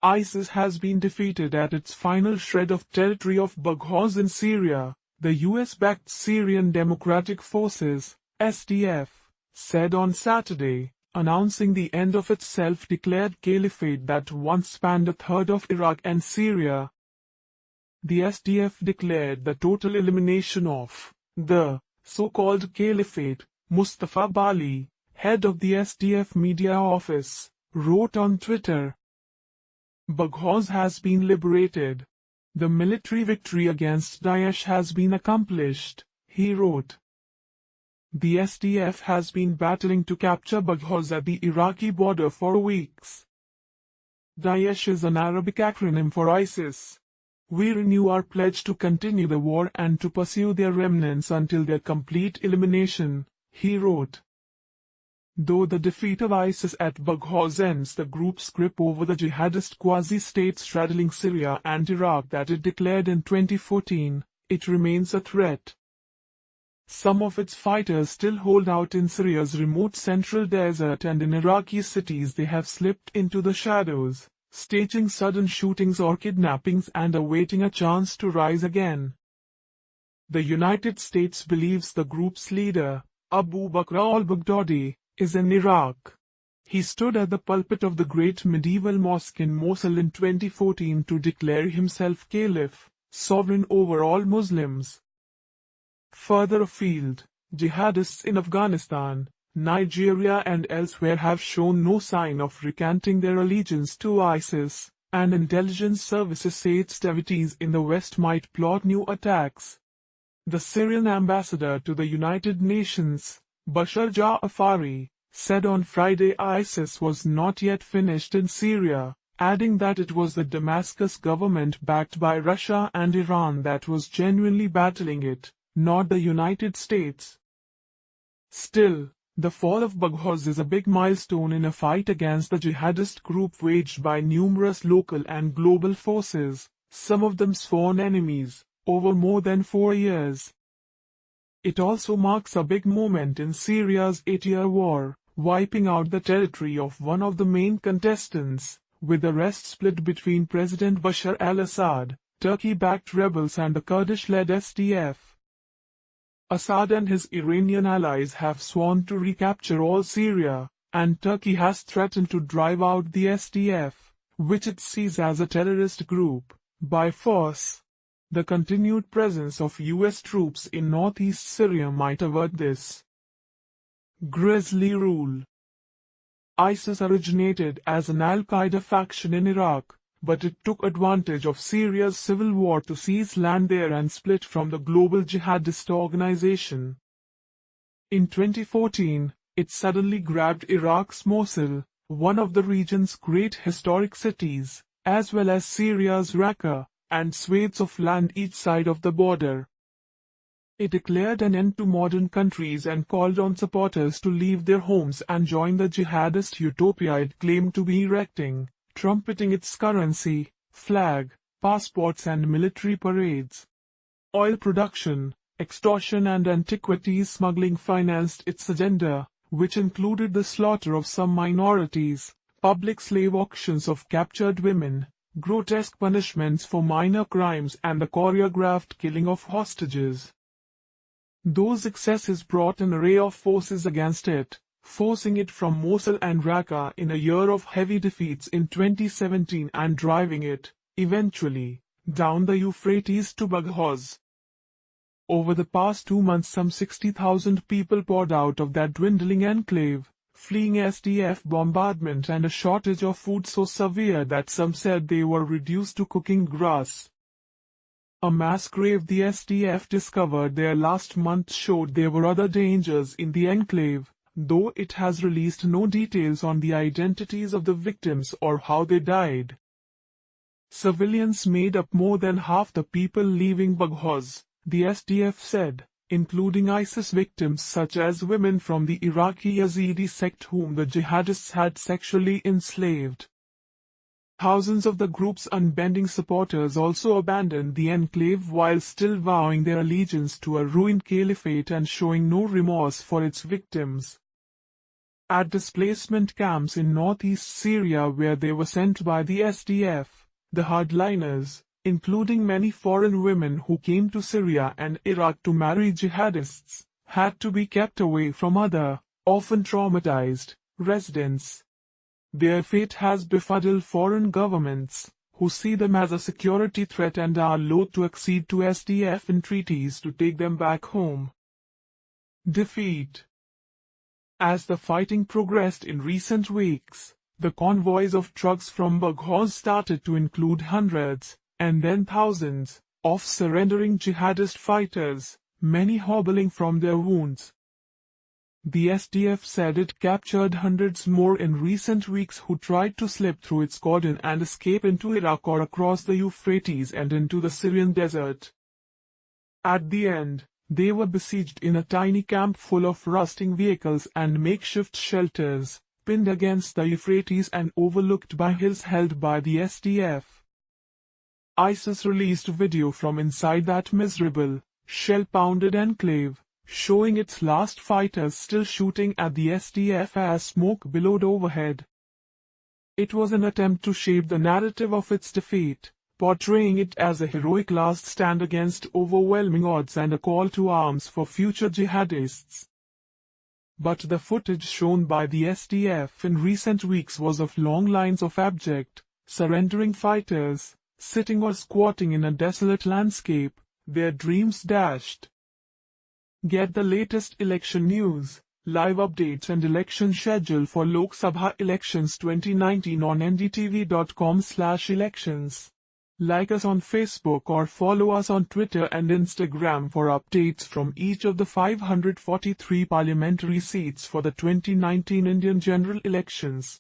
ISIS has been defeated at its final shred of territory of Baghouz in Syria, the US-backed Syrian Democratic Forces SDF said on Saturday, announcing the end of its self-declared caliphate that once spanned a third of Iraq and Syria. The SDF declared the total elimination of the so-called Caliphate. Mustafa Bali, head of the SDF media office, wrote on Twitter. Baghouz has been liberated. The military victory against Daesh has been accomplished, he wrote. The SDF has been battling to capture Baghouz at the Iraqi border for weeks. Daesh is an Arabic acronym for ISIS. We renew our pledge to continue the war and to pursue their remnants until their complete elimination, he wrote. Though the defeat of ISIS at Baghouz ends the group's grip over the jihadist quasi-states straddling Syria and Iraq that it declared in 2014, it remains a threat. Some of its fighters still hold out in Syria's remote central desert, and in Iraqi cities they have slipped into the shadows, staging sudden shootings or kidnappings and awaiting a chance to rise again. The United States believes the group's leader, Abu Bakr al-Baghdadi, is in Iraq. He stood at the pulpit of the great medieval mosque in Mosul in 2014 to declare himself caliph, sovereign over all Muslims. Further afield, jihadists in Afghanistan, Nigeria and elsewhere have shown no sign of recanting their allegiance to ISIS, and intelligence services say its devotees in the West might plot new attacks. The Syrian ambassador to the United Nations, Bashar Ja'afari, said on Friday ISIS was not yet finished in Syria, adding that it was the Damascus government backed by Russia and Iran that was genuinely battling it, not the United States. Still, the fall of Baghouz is a big milestone in a fight against the jihadist group waged by numerous local and global forces, some of them sworn enemies, over more than 4 years. It also marks a big moment in Syria's 8-year war, wiping out the territory of one of the main contestants, with the rest split between President Bashar al-Assad, Turkey-backed rebels and the Kurdish-led SDF. Assad and his Iranian allies have sworn to recapture all Syria, and Turkey has threatened to drive out the SDF, which it sees as a terrorist group, by force. The continued presence of US troops in northeast Syria might avert this grisly rule. ISIS originated as an al-Qaeda faction in Iraq, but it took advantage of Syria's civil war to seize land there and split from the global jihadist organization. In 2014, it suddenly grabbed Iraq's Mosul, one of the region's great historic cities, as well as Syria's Raqqa, and swathes of land each side of the border. It declared an end to modern countries and called on supporters to leave their homes and join the jihadist utopia it claimed to be erecting, trumpeting its currency, flag, passports and military parades. Oil production, extortion and antiquities smuggling financed its agenda, which included the slaughter of some minorities, public slave auctions of captured women, grotesque punishments for minor crimes and the choreographed killing of hostages. Those excesses brought an array of forces against it, forcing it from Mosul and Raqqa in a year of heavy defeats in 2017 and driving it, eventually, down the Euphrates to Baghouz. Over the past 2 months some 60,000 people poured out of that dwindling enclave, fleeing SDF bombardment and a shortage of food so severe that some said they were reduced to cooking grass. A mass grave the SDF discovered there last month showed there were other dangers in the enclave, though it has released no details on the identities of the victims or how they died. Civilians made up more than half the people leaving Baghouz, the SDF said, including ISIS victims such as women from the Iraqi Yazidi sect whom the jihadists had sexually enslaved. Thousands of the group's unbending supporters also abandoned the enclave while still vowing their allegiance to a ruined caliphate and showing no remorse for its victims. at displacement camps in northeast Syria where they were sent by the SDF. The hardliners, including many foreign women who came to Syria and Iraq to marry jihadists, had to be kept away from other, often traumatized, residents. Their fate has befuddled foreign governments, who see them as a security threat and are loath to accede to SDF entreaties to take them back home. Defeat. As the fighting progressed in recent weeks, the convoys of trucks from Baghouz started to include hundreds, and then thousands, of surrendering jihadist fighters, many hobbling from their wounds. The SDF said it captured hundreds more in recent weeks who tried to slip through its cordon and escape into Iraq or across the Euphrates and into the Syrian desert. At the end, they were besieged in a tiny camp full of rusting vehicles and makeshift shelters, pinned against the Euphrates and overlooked by hills held by the SDF. ISIS released video from inside that miserable, shell-pounded enclave, showing its last fighters still shooting at the SDF as smoke billowed overhead. It was an attempt to shape the narrative of its defeat, portraying it as a heroic last stand against overwhelming odds and a call to arms for future jihadists. But the footage shown by the SDF in recent weeks was of long lines of abject, surrendering fighters, sitting or squatting in a desolate landscape, their dreams dashed. Get the latest election news, live updates and election schedule for Lok Sabha elections 2019 on ndtv.com/elections. Like us on Facebook or follow us on Twitter and Instagram for updates from each of the 543 parliamentary seats for the 2019 Indian general elections.